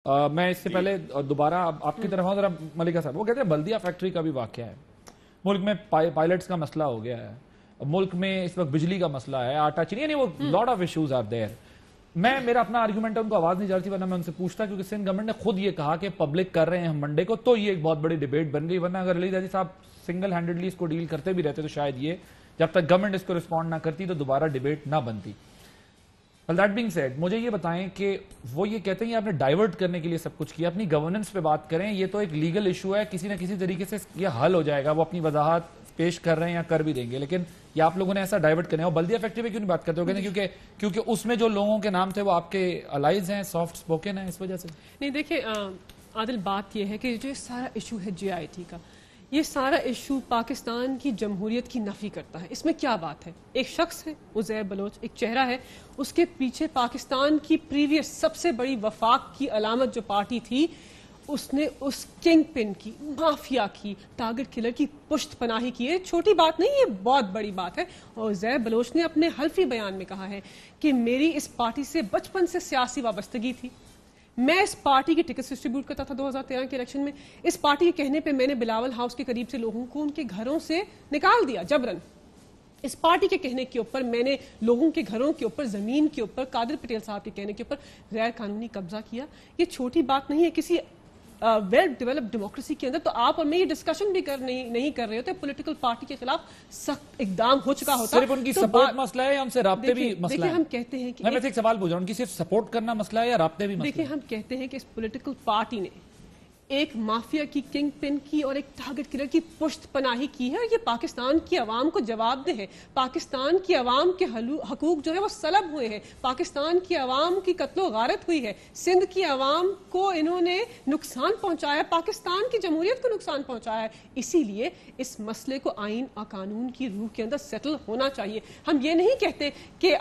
میں اس سے پہلے دوبارہ آپ کی طرف ہوں ذرا ملکہ صاحب، وہ کہتے ہیں بلدیہ فیکٹری کا بھی واقعہ ہے، ملک میں پائلٹس کا مسئلہ ہو گیا ہے، ملک میں اس وقت بجلی کا مسئلہ ہے، آٹا چینی، یعنی وہ lot of issues are there. میرا اپنا آرگیومنٹ ہے، ان کو آواز نہیں جا رہی تھی، ورنہ میں ان سے پوچھتا، کیونکہ سندھ گورنمنٹ نے خود یہ کہا کہ پبلک کر رہے ہیں ہم منڈے کو، تو یہ ایک بہت بڑی ڈیبیٹ بن گئی. ورنہ اگر علی زیدی صاحب سنگل ہینڈڈلی اس کو ڈیل کرتے بھی رہتے تو شاید یہ جب تک گورنمنٹ اس کو رسپونڈ نہ کرتی تو دوبارہ ڈیبیٹ نہ بنتی. That being said, مجھے یہ بتائیں کہ وہ یہ کہتے ہیں آپ نے ڈائیورٹ کرنے کے لیے سب کچھ کیا، اپنی گورننس پہ بات کریں، یہ تو ایک لیگل ایشو ہے، کسی نہ کسی طریقے سے یہ حل ہو جائے گا، وہ اپنی وضاحت پیش کر رہے ہیں یا کر بھی دیں گے، لیکن یہ آپ لوگوں نے ایسا ڈائیورٹ کرنا ہے. اور بلدیہ فیکٹری پہ کیوں نہیں بات کرتے ہو؟ کیونکہ اس میں جو لوگوں کے نام تھے وہ آپ کے الائز ہیں، سافٹ سپوکن ہیں، اس وجہ سے. نہیں دیکھیں عادل، بات یہ ہے کہ جو سارا ایشو ہے جی آئی ٹی کا، یہ سارا ایشو پاکستان کی جمہوریت کی نفی کرتا ہے. اس میں کیا بات ہے؟ ایک شخص ہے عزیر بلوچ، ایک چہرہ ہے، اس کے پیچھے پاکستان کی پریویس سب سے بڑی وفاق کی علامت جو پارٹی تھی، اس نے اس کنگ پن کی، مافیا کی، ٹارگٹ کلر کی پشت پناہی کی ہے. چھوٹی بات نہیں، یہ بہت بڑی بات ہے. اور عزیر بلوچ نے اپنے حلفی بیان میں کہا ہے کہ میری اس پارٹی سے بچپن سے سیاسی وابستگی تھی، میں اس پارٹی کی ٹکٹس ڈسٹریبیوٹ کرتا تھا 2013 کے الیکشن میں. اس پارٹی کے کہنے پہ میں نے بلاول ہاؤس کے قریب سے لوگوں کو ان کے گھروں سے نکال دیا جبرن. اس پارٹی کے کہنے کے اوپر میں نے لوگوں کے گھروں کے اوپر، زمین کے اوپر، قادر پٹیل صاحب کے کہنے کے اوپر غیر قانونی قبضہ کیا. یہ چھوٹی بات نہیں ہے کسی ویل ڈیولپڈ ڈیموکریسی کے اندر. تو آپ اور میں یہ ڈسکشن بھی نہیں کر رہے ہوتے، پولیٹیکل پارٹی کے خلاف سخت اقدام ہو چکا ہوتا. صرف ان کی سپورٹ مسئلہ ہے یا ان سے رابطے بھی مسئلہ ہے؟ دیکھیں ہم کہتے ہیں کہ میں ایک سوال پوچھ رہا ہوں، ان کی صرف سپورٹ کرنا مسئلہ ہے یا رابطے بھی مسئلہ ہے؟ دیکھیں ہم کہتے ہیں کہ اس پولیٹیکل پارٹی نے ایک مافیا کی، کنگ پن کی اور ایک ٹارگٹ کلر کی پشت پناہی کی ہے، اور یہ پاکستان کی عوام کو جواب دہ ہے. پاکستان کی عوام کے حقوق جو ہے وہ سلب ہوئے ہیں، پاکستان کی عوام کی قتل و غارت ہوئی ہے، سندھ کی عوام کو انہوں نے نقصان پہنچایا، پاکستان کی جمہوریت کو نقصان پہنچایا ہے. اسی لیے اس مسئلے کو آئین اور قانون کی روح کے اندر سیٹل ہونا چاہیے. ہم یہ نہیں کہتے کہ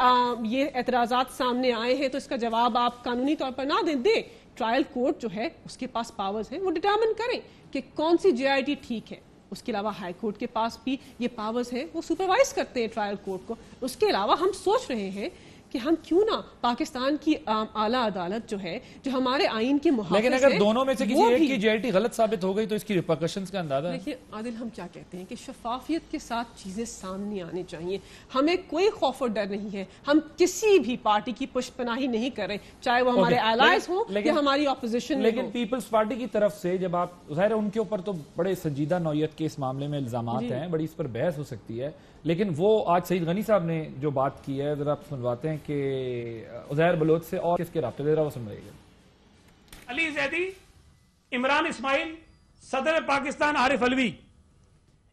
یہ اعتراضات سامنے آئے ہیں تو اس کا جواب آپ قانونی طور پر نہ دیں. ٹرائل کورٹ جو ہے اس کے پاس پاورز ہیں، وہ ڈٹرمن کریں کہ کون سی جے آئی ٹی ٹھیک ہے. اس کے علاوہ ہائی کورٹ کے پاس بھی یہ پاورز ہیں، وہ سپروائز کرتے ہیں ٹرائل کورٹ کو. اس کے علاوہ ہم سوچ رہے ہیں کہ ہم کیوں نہ پاکستان کی اعلیٰ عدالت جو ہے، جو ہمارے آئین کے محافظ ہیں، لیکن اگر دونوں میں سے کسی ایک کی جے آئی ٹی غلط ثابت ہو گئی تو اس کی ریپرکشنز کا اندازہ ہے؟ دیکھیے عادل، ہم کیا کہتے ہیں کہ شفافیت کے ساتھ چیزیں سامنے آنی چاہیے. ہمیں کوئی خوف اور ڈر نہیں ہے، ہم کسی بھی پارٹی کی پشت پناہی نہیں کر رہے، چاہے وہ ہمارے الائز ہوں یا ہماری اپوزیشن. لیکن پیپلز پارٹی کی طرف سے جب آپ ظاہر ہے ان کے اوپر تو بڑے سنجیدہ نوعیت کے اس معاملے میں الزامات ہیں، بڑی اس پر بحث ہو سکتی ہے، لیکن وہ آج سعید غنی صاحب نے جو بات کی ہے ذرا آپ سنواتے ہیں کہ عزیر بلوچ سے اور کس کے رابطے دے رہا وہ سن رہے گا. علی زیدی، عمران اسماعیل، صدر پاکستان عارف علوی،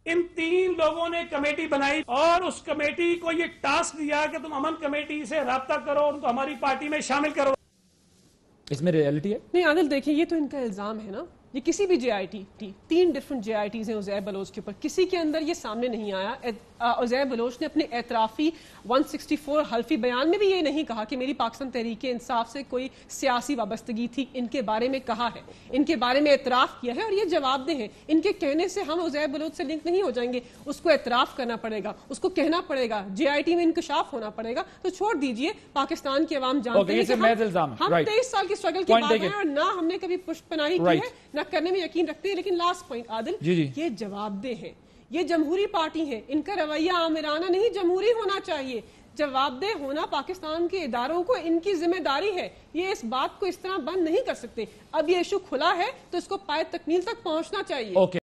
ان تین لوگوں نے کمیٹی بنائی اور اس کمیٹی کو یہ ٹاسک دیا کہ تم امن کمیٹی سے رابطہ کرو، ان کو ہماری پارٹی میں شامل کرو. اس میں ریئلٹی ہے؟ نہیں عادل، دیکھیں یہ تو ان کا الزام ہے نا. یہ کسی بھی جے آئی ٹی، تین ڈیفرنٹ جے آئی ٹیز ہیں عزیر بلوچ کے اوپر، کسی کے اندر یہ سامنے نہیں آیا. عزیر بلوچ نے اپنے اعترافی 164 حلفی بیان میں بھی یہ نہیں کہا کہ میری پاکستان تحریک انصاف سے کوئی سیاسی وابستگی تھی. ان کے بارے میں کہا ہے، ان کے بارے میں اعتراف کیا ہے، اور یہ جواب دہ ہیں. ان کے کہنے سے ہم عزیر بلوچ سے لنک نہیں ہو جائیں گے. اس کو اعتراف کرنا پڑے گا، اس کو کہنا پڑے گا، جے آئی ٹی میں انکشاف ہونا پڑے گا. تو چھوڑ دیجئے، پاکستان کی عوام جانتے ہیں کہ ہم 23 سال کی اسٹرگل کے بعد ہیں، اور نہ ہم نے کبھی پشت پناہی کی ہے، نہ کرنے میں یقین رکھتے ہیں. لیکن لاسٹ پوائنٹ عادل، یہ جواب دہ ہے، یہ جمہوری پارٹی ہے، ان کا رویہ آمرانہ نہیں جمہوری ہونا چاہیے. جواب دہ ہونا پاکستان کے اداروں کو ان کی ذمہ داری ہے. یہ اس بات کو اس طرح بند نہیں کر سکتے. اب یہ ایشو کھلا ہے تو اس کو پائے تکمیل تک پہنچنا چاہیے.